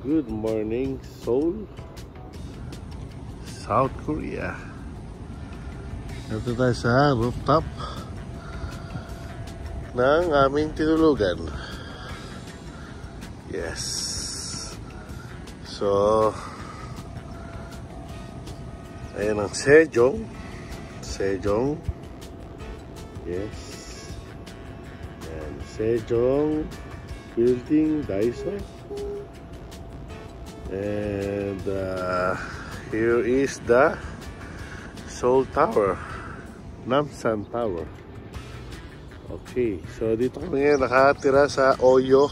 Good morning, Seoul, South Korea. Ito tayo sa rooftop ng aming tinulugan. Yes. So, ayan ang Sejong. Yes. And Sejong Building, Daiso. And here is the Seoul Tower, Namsan Tower. Okay, so dito kami ngayon nakatira sa Oyo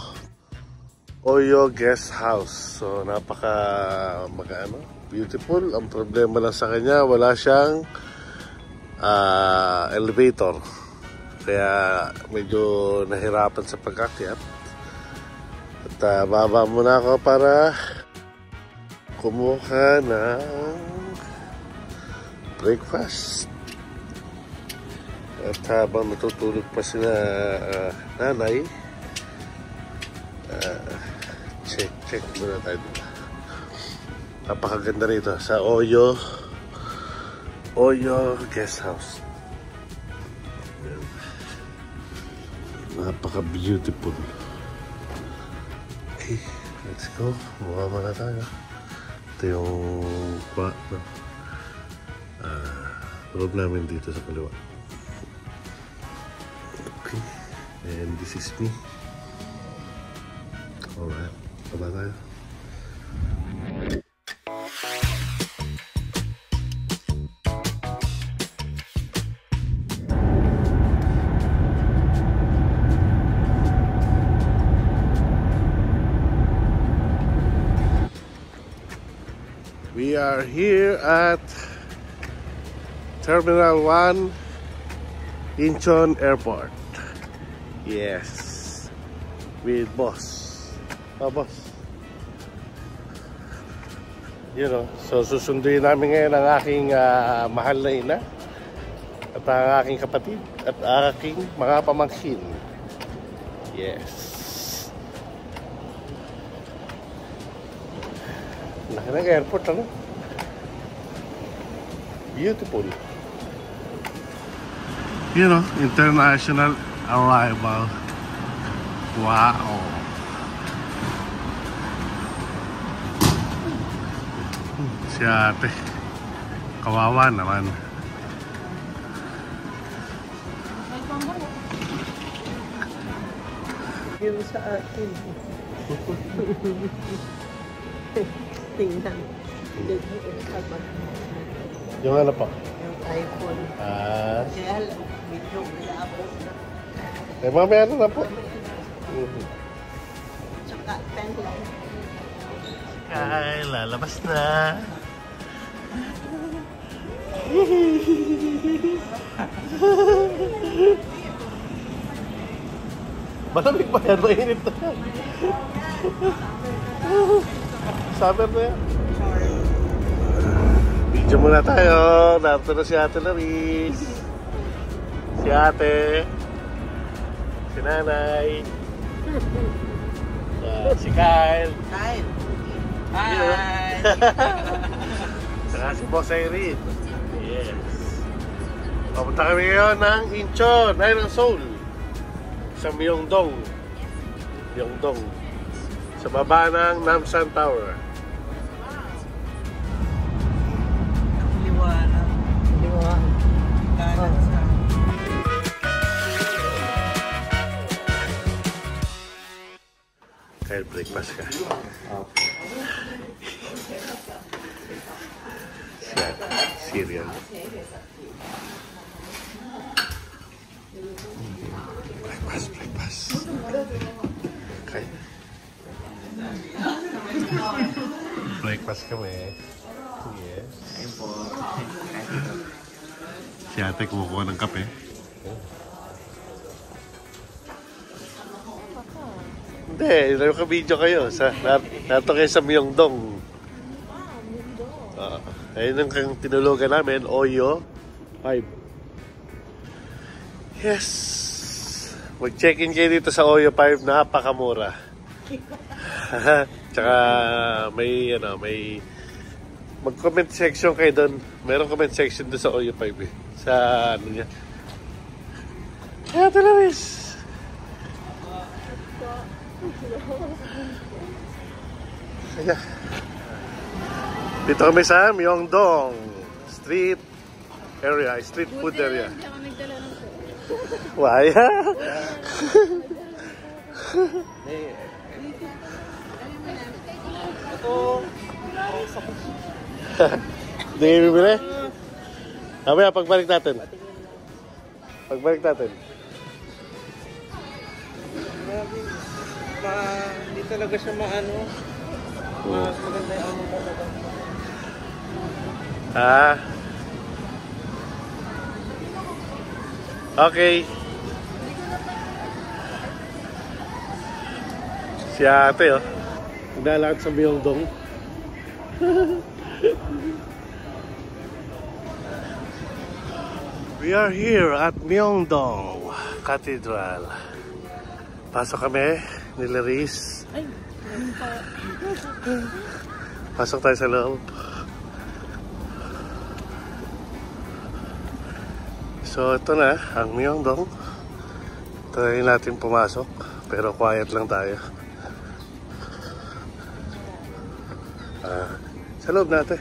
Guest House. So beautiful. Ang problema lang sa kanya, wala siyang elevator. Kaya medyo nahirapan sa pagkakyat. At baba muna ako para kumuha ng breakfast. At habang natutulog pa sila nanay, check muna tayo. Napakaganda rito sa Oyo Guest House. Napaka-beautiful. Okay, let's go. Bumaba na tayo. Ito yung loob namin dito sa kaliwa. Okay, and this is me. Alright, baba tayo. We are here at Terminal 1 Incheon Airport. Yes, with boss. Boss. You know, so susunduin namin ngayon ang aking mahal na ina at ang aking kapatid at aking mga pamangkin. Yes. Laki ng airport, ano? Beautiful. You know, international arrival. Wow. Si ate. Kawawa naman. Yung sa akin. Tingnan. Yung ano pa? Yung iPhone. Kaya medyo malabot na. Mamaya na po. Tsaka pen lang. Ay, lalabas na. Malamig pa yan, mainit na yan. Summer na yan. Video muna tayo. Narito na si Ate Laris. Si Ate. Si Nanay. Si Kyle. Hi. Saka si Boss Irene. Yes. Papunta kami ngayon ng Incheon. Ay, ng Seoul. Sa Myeongdong. Sa baba ng Namsan Tower. Liwanag. Kanan sa... Kaya breakfast ka. Cereal. Breakfast. Okay. Breakfast kami. Yes. Si ate kumukuha ng kape. Hindi, naka-video kayo. Nato kayo sa Myeongdong. Ayun ang tinulugan namin, Oyo 5. Yes. Mag-check-in kayo dito sa Oyo 5, napakamura. Tsaka may mag-comment section kayo doon. Merong comment section doon sa OU5 eh. Sa ano niya. Ate Laris! Kaya. Dito kami sa Myeongdong Street area, street food area. Hindi ako nagdala ng Why? Hindi kayo bibili? Mamaya, pagbalik natin. Pagbalik natin. Hindi talaga siya maano. Mas maganda yung amo talaga. Ah. Okay. Si ate, oh. Naglalakad sa Myeongdong. We are here at Myeongdong Cathedral. Pasok kami ni Laris. Ay, Pasok tayo sa loob. So ito na ang Myeongdong. Try natin pumasok pero quiet lang tayo. Sa loob natin.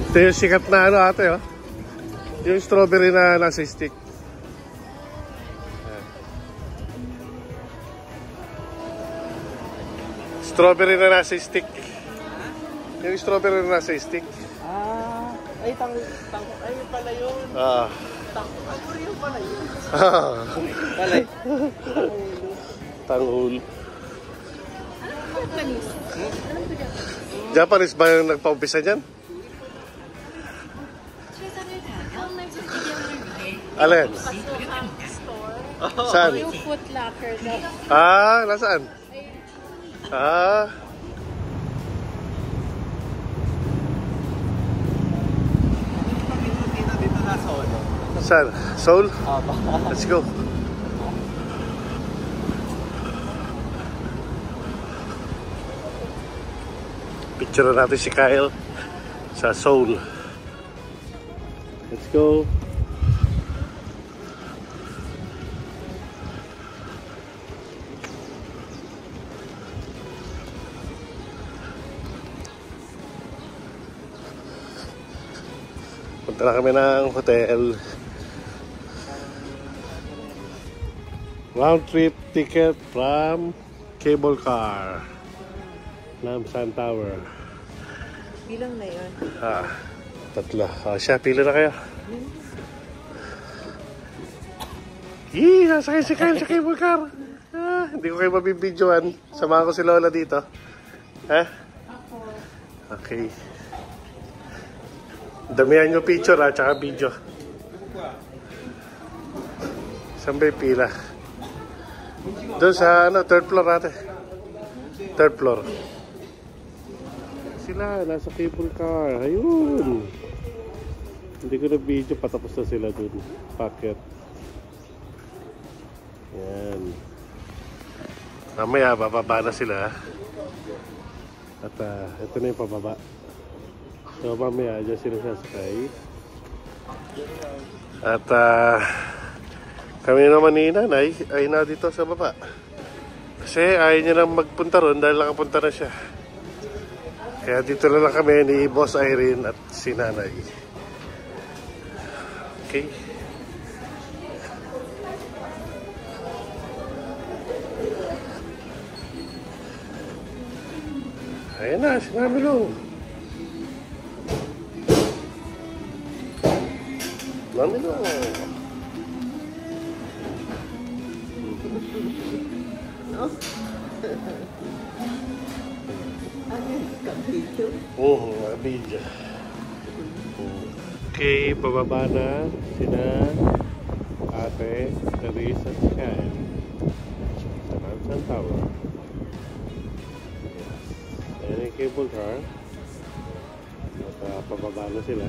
Ito yung sikat na ano ate, oh. Yung strawberry na nasa stick. Strawberry na nasa stick. Yung strawberry na nasa stick. Ay, ay, pala yun. Tanghul yun pala yun. Palay. Tanghul. Japanese. Japanese ba yung nagpa-umpisa dyan? Alin? Store. Saan? Yung Foot Locker. Nasaan? Dito na sa ulo. Saan? Seoul? Let's go. Picture natin si Kyle sa Seoul. Let's go. Punta na kami ng hotel. Round trip ticket from cable car. Namsan Tower. Bilang na yun. Tatlo. Siya, pila na kayo. Yee, nasakay si Kyle sa cable car. Hindi ko kayo mabibidyoan. Samahan ko si Lola dito. Ha? Okay. Damihan nyo picture tsaka video. Saan ba yung pila? Doon sa third floor natin. Third floor. Sila, nasa cable car. Ayun. Hindi ko na video, patapos na sila dun. Packet. Yan. Mamaya, bababa na sila. At ito na yung pababa. So mamaya, dyan sila sasakay. At kami naman ni nanay ay na dito sa baba. Kasi ayaw niya lang magpunta ron dahil nakapunta na siya. Kaya dito na lang kami ni Boss Irene at si nanay. Okay. Ayan na, si Mami Lu. Mami Lu. Ano yung kabito? Oo, video. Okay, pababa na sina Ate Therese at si Kyle sa Nansan Tower. Ayan yung cable car at pababa na sila.